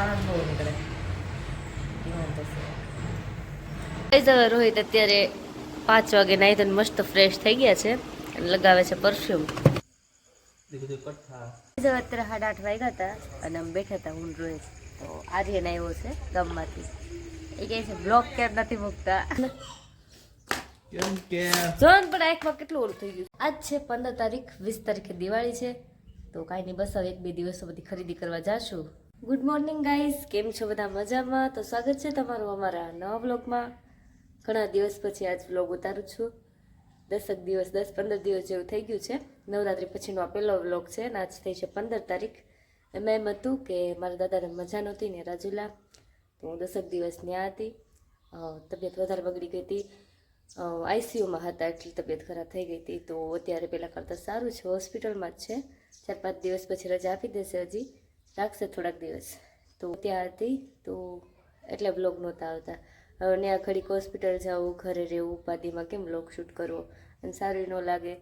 વાહન બહુ નીકળે રોહિત અત્યારે 5 વાગે નાહી તો મસ્ત ફ્રેશ થઈ ગયા છે અને લગાવે છે પરફ્યુમ. અત્યારે 8:30 વાગ્યા હતા અને અમે બેઠા હતા હું રોહિત. તો આર્યન આવ્યો છે ગામમાંથી. એ કહે છે બ્લોગ કેમ નથી મૂકતા જોન પણ આંખમાં કેટલું ઓલું થઈ ગયું. આજ છે 15 તારીખ, 20 તારીખે દિવાળી છે. તો કાંઈ નહીં, બસ હવે 1-2 દિવસો બધી ખરીદી કરવા જાશું. ગુડ મોર્નિંગ ગાઈઝ, કેમ છો બધા? મજામાં? તો સ્વાગત છે તમારું અમારા નવા બ્લોગમાં. ઘણા દિવસ પછી આજ બ્લોગ ઉતારું છું. 10-15 દિવસ જેવું થઈ ગયું છે. નવરાત્રી પછીનો આ પહેલો બ્લોગ છે અને આજ થઈ છે 15 તારીખ. એમાં એમ હતું કે મારા દાદાને મજા નહોતી ને રાજુલા, તો હું 10 દિવસ ત્યાં હતી. તબિયત વધારે બગડી ગઈ હતી, આઈસીયુમાં હતા, એટલી તબિયત ખરાબ થઈ ગઈ હતી. તો અત્યારે પહેલાં કરતાં સારું છે, હોસ્પિટલમાં જ છે. 4-5 દિવસ પછી રજા આપી દેશે, હજી રાખશે થોડાક દિવસ. તો ત્યાં હતી તો એટલે બ્લોગ નહોતા આવતા. હવે ત્યાં ઘડીક હોસ્પિટલ જવું, ઘરે રહેવું, ઉપાધિમાં કેમ બ્લોગ શૂટ કરવો અને સારું ન લાગે.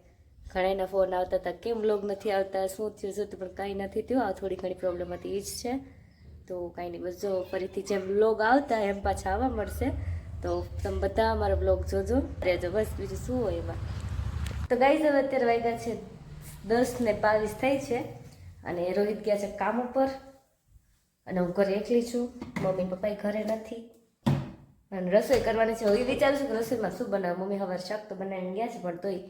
ઘણાના ફોન આવતા હતા કેમ બ્લોગ નથી આવતા, શું થયું શું, પણ કાંઈ નથી થયું. આ થોડી ઘણી પ્રોબ્લેમ હતી એ જ છે. તો કાંઈ નહીં, બસ જો ફરીથી જેમ બ્લોગ આવતા એમ પાછા આવવા મળશે. તો તમે બધા અમારા બ્લોગ જોજો, રહેજો, બસ બીજું શું હોય એમાં. તો ગાઈઝ હવે અત્યારે વાગ્યા છે 10:22 થઈ છે અને રોહિત ગયા છે કામ ઉપર અને હું ઘરે એકલી છું. મમ્મી પપ્પા ઘરે નથી અને રસોઈ કરવાની છે. હવે વિચારું છું કે રસોઈમાં શું બનાવું. મમ્મી સવારે શાક તો બનાવીને ગયા છે, પણ તોય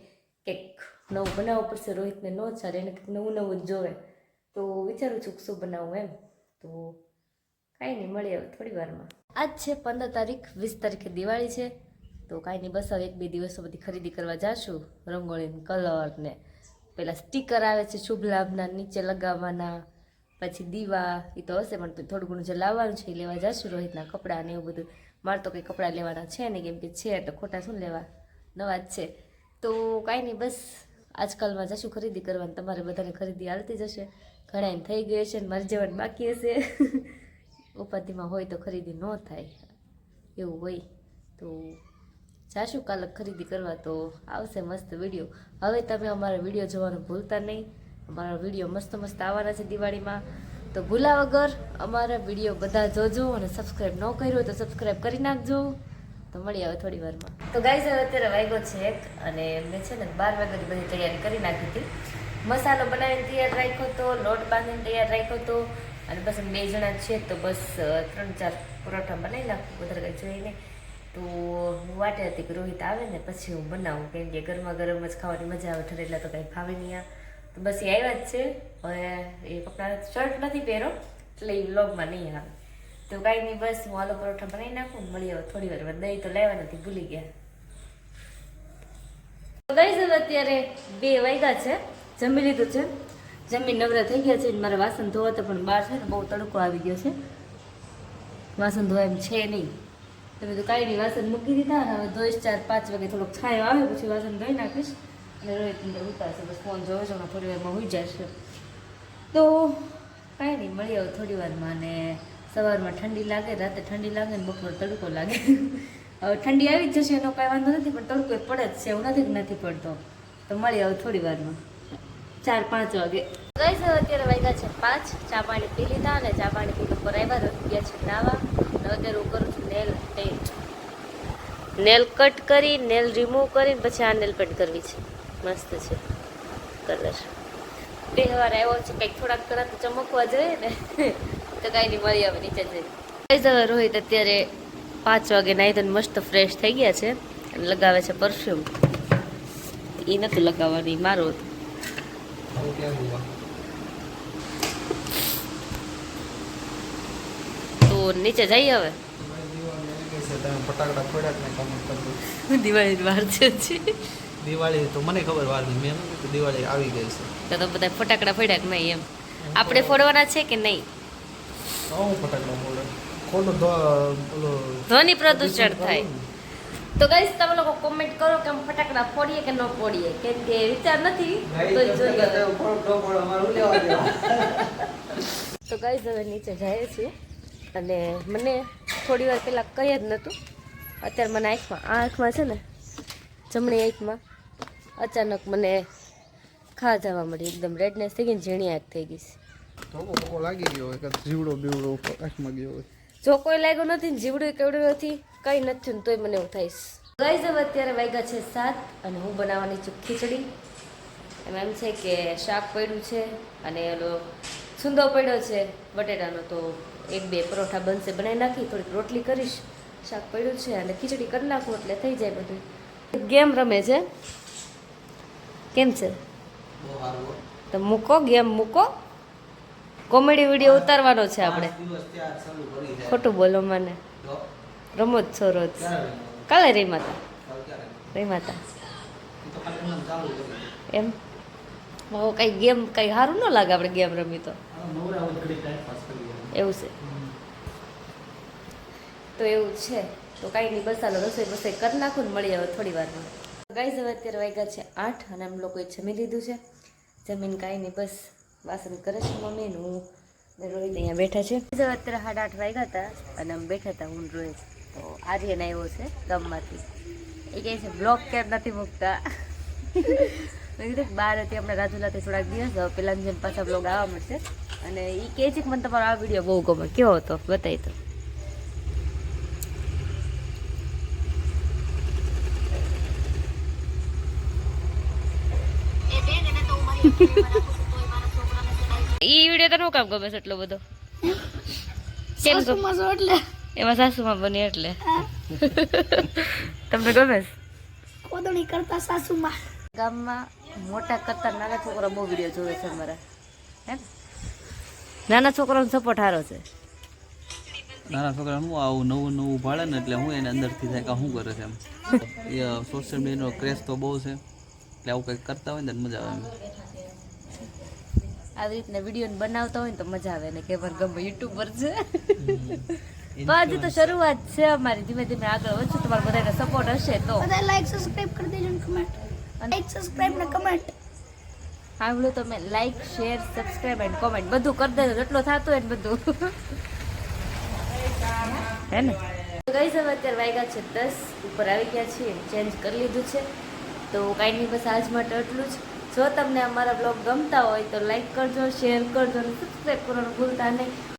કંઈક નવું બનાવવું પડશે. રોહિતને ન ચાલે, એને કંઈક નવું જ જોવે. તો વિચારું છું કે શું બનાવું એમ. તો કાંઈ નહીં, મળીએ હવે થોડી વારમાં. આજ છે 15 તારીખ, 20 તારીખે દિવાળી છે. તો કાંઈ નહીં, બસ હવે 1-2 દિવસો બધી ખરીદી કરવા જાશું. રંગોળી, કલર ને પેલા સ્ટીકર આવે છે શુભ લાભના નીચે લગાવવાના, પછી દીવા, એ તો હશે પણ થોડું ઘણું જે લાવવાનું છે એ લેવા જશું. રોહિતના કપડાં ને એવું બધું. મારે તો કંઈ કપડાં લેવાના છે નહીં, કેમ કે છે એટલે ખોટા શું લેવા, નવા જ છે. તો કાંઈ નહીં, બસ આજકાલમાં જશું ખરીદી કરવાની. તમારે બધાને ખરીદી હાલતી જશે, ઘણાને થઈ ગઈ હશે ને મારી જેવાને બાકી હશે. ઉપાધિમાં હોય તો ખરીદી ન થાય એવું હોય. તો જાશું કાલે ખરીદી કરવા, તો આવશે મસ્ત વિડીયો. હવે તમે અમારા વિડીયો જોવાનું ભૂલતા નહીં. અમારા વિડીયો મસ્ત આવવાના છે દિવાળીમાં. તો ભૂલા વગર અમારા વિડીયો બધા જોજો અને સબસ્ક્રાઈબ ન કર્યો હોય તો સબસ્ક્રાઈબ કરી નાખજો. તો મળી આવે થોડી વારમાં. તો ગાઈઝ હવે અત્યારે વાગ્યો છે 1 અને મેં છે ને 12 વાગ્યાની બધી તૈયારી કરી નાખી હતી. મસાલો બનાવીને તૈયાર રાખ્યો હતો, લોટ બાંધીને તૈયાર રાખ્યો હતો અને બસ 2 જણા છે તો બસ 3-4 પરોઠા બનાવી નાખું, વધારે કંઈ જોઈએ નહીં. તો હું વાટે હતી કે રોહિત આવે ને પછી હું બનાવું, કેમ કે ગરમા ગરમ જ ખાવાની મજા આવે. ઠરેલા તો કંઈ ભાવે નહીં આ. તો બસ એ આવ્યા જ છે. હવે એ કપડાં શર્ટ નથી પહેરો એટલે એ વ્લોગમાં નહીં આવે. તો કાંઈ નહીં, બસ હું આલુ પરોઠા બનાવી નાખું, મળી આવે થોડી વાર. દહીં તો લેવા નથી, ભૂલી ગયા. તો ગાઈઝ હવે અત્યારે 2 વાગ્યા છે, જમી લીધું છે, જમી નવરા થઈ ગયા છે. મારે વાસણ ધોવા તો પણ બહાર છે ને બહુ તડકો આવી ગયો છે, વાસણ ધોવા એમ છે નહીં. તમે તો કાંઈ નહીં, વાસણ મૂકી દીધા અને હવે ધોઈશ. 4-5 વાગે થોડોક છાંયો આવે પછી વાસણ ધોઈ નાખીશ અને રોહિત અંદર ઉતારશે. બસ ફોન જોવો છો, થોડી વારમાં હોઈ જશે. તો કાંઈ નહીં, મળી આવે થોડી વારમાં. અને સવારમાં ઠંડી લાગે, રાતે ઠંડી લાગે ને બપોર તડકો લાગે. હવે ઠંડી આવી જ જશે એનો કાંઈ વાંધો નથી, પણ તડકો એ પડે જ છે, એવું નથી કે નથી પડતો. તો મળી આવે થોડી વારમાં, 4-5 વાગે. ગાઈઝ અત્યારે વાગ્યા છે 5. ચા પાણી પી લીધા અને ચા પાણી પી ઉપર આવ્યા, ગયા છે નાવા. અને અત્યારે હું કરું છું નેલ કટ કરી, નેલ રિમૂવ કરીને પછી આ નેલ પેન્ટ કરવી છે. મસ્ત છે કલર. તહેવાર આવ્યો છે, કંઈક થોડાક કરા તો ચમકવા જોઈએ ને. તો કાંઈ નહીં, મળી આવે નીચે જઈ. ગાઈઝ રોહિત અત્યારે 5 વાગે નાહી તો મસ્ત ફ્રેશ થઈ ગયા છે અને લગાવે છે પરફ્યુમ. એ નતું લગાવવાનું, એ મારું હતું. તો નીચે જઈએ હવે. ફટાકડા ફોડ્યા દિવાળી વાર છે. દિવાળી તો મને ખબર વાર નહીં, મેં દિવાળી આવી ગઈ છે. તો બધા ફટાકડા ફોડ્યા કે નહીં એમ? આપણે ફોડવાના છે કે નહીં? હું ફટાકડા ફોડે ખોટું ધ્વનિ પ્રદૂષણ થાય. તો ગાઈસ તમે લોકો કોમેન્ટ કરો કે અમે ફટાકડા ફોડીએ કે ન ફોડીએ, કેમ કે વિચાર નથી તો જોઈએ. તો ગાઈસ હવે નીચે જાય છે અને મને થોડી વાર પહેલાં કંઈ જ નહોતું. અત્યારે મને આંખમાં છે ને, જમણી આંખમાં અચાનક મને ખા જવા મળી, એકદમ રેડનેસ થઈ ગઈ ને ઝીણી આંખ થઈ ગઈ છે. ધોકો લાગી ગયો હોય કે જીવડો બીવડો આંખમાં ગયો હોય. જો કોઈ લાગ્યું નથી ને જીવડું કેવડું નથી કંઈ નથી ને તોય મને એવું થાય. ગાઈઝ હવે અત્યારે વાગ્યા છે 7 અને હું બનાવવાની છું ખીચડી. એમાં એમ છે કે શાક પડ્યું છે અને ઓલો સુંદો પડ્યો છે બટેટાનો, તો 1-2 પરોઠા બનશે, બનાવી નાખી, થોડીક રોટલી કરીશ, શાક પડ્યું છે અને ખીચડી કરી નાખું એટલે થઈ જાય બધું. ગેમ રમે છે. કેમ છે? બહુ સારું હો. તો મૂકો ગેમ, મૂકો. કોમેડી વિડીયો ઉતારવાનો છે આપણે. 5 દિવસ ત્યાં ચાલુ કરી છે. ખોટું બોલો મને. તો રમો જ છો રોજ. ક્યારે રમ્યો? કાલે રમ્યા હતા. કાલ ક્યારે રમ્યો? રમ્યા હતા એ તો ખાલી એમ ચાલુ કરી. એમ. હવે કઈ ગેમ કઈ સારું ન લાગે આપણે ગેમ રમી તો. નવરા હોય ઘડી ટાઈમ પાસ કરી એવું છે. તો એવું છે તો કાંઈ નહીં, બસ હાલો રસોઈ બસોઈ કરી નાખું ને મળી આવે થોડી વારમાં. ગાઈઝ હવે અત્યારે વાગ્યા છે 8 અને અમે લોકોએ જમી લીધું છે. જમીન કાંઈ નહીં બસ વાસણ કરે છે મમ્મી ને હું રોહિત અહીંયા બેઠા છે. હવે અત્યારે 8:30 વાગ્યા હતા અને અમે બેઠા હતા હું રોહિત. તો આર્યન આવ્યો છે ગામમાંથી. એ કહે છે બ્લોગ કેમ નથી મૂકતા. મેં કીધું બહાર હતી આપણે રાજુલાથી થોડાક દિવસ, હવે પેલા જેમ પાછા બ્લોગ આવવા મળશે. અને એ કહે છે કે મને તમારો આ વિડીયો બહુ ગમે. કેવો હતો બતાવી તો. ઈ વિડીયો તને કામ ગમે છે એટલો બધો? કેમ એટલે એમાં સાસુમાં બની એટલે તમને ગમે છે? કોદણી કરતા સાસુમાં. ગામમાં મોટા કરતા નાના છોકરા બહુ વિડીયો જોવે છે અમારા, હે ને? નાના છોકરાનો સપોર્ટ સારો છે. નાના છોકરા હું આવું નવું નવું ભાળે ને એટલે હું એને અંદરથી થાય કે શું કરે છે એમ. એ સોશિયલ મીડિયાનો ક્રેઝ તો બહુ છે એટલે આવું કંઈક કરતા હોય ને મજા આવે એમ. આવી રીતના વિડીયો બનાવતા હોય ને તો મજા આવે ને કે મારે ગમે યુટ્યુબર છે. પણ હજી તો શરૂઆત છે અમારી, ધીમે ધીમે આગળ વધશું. તમારા બધાને સપોર્ટ હશે તો. બધા લાઈક સબસ્ક્રાઇબ કરી દેજો ને કમેન્ટ. લાઈક સબસ્ક્રાઇબ ને કમેન્ટ. સાંભળ્યું તમે? Like share subscribe and comment બધું કરી દેજો, જેટલો થતું હોય ને બધું, હે ને? ગાઈઝ હવે અત્યારે વાગ્યા છે 10 ઉપર આવી ગયા છીએ, ચેન્જ કરી લીધું છે. તો કાંઈ નહીં બસ આજ માટે એટલું જ. જો તમને અમારા બ્લોગ ગમતા હોય તો લાઈક કરજો, શેર કરજો અને સબસ્ક્રાઈબ કરવાનું ભૂલતા નહીં.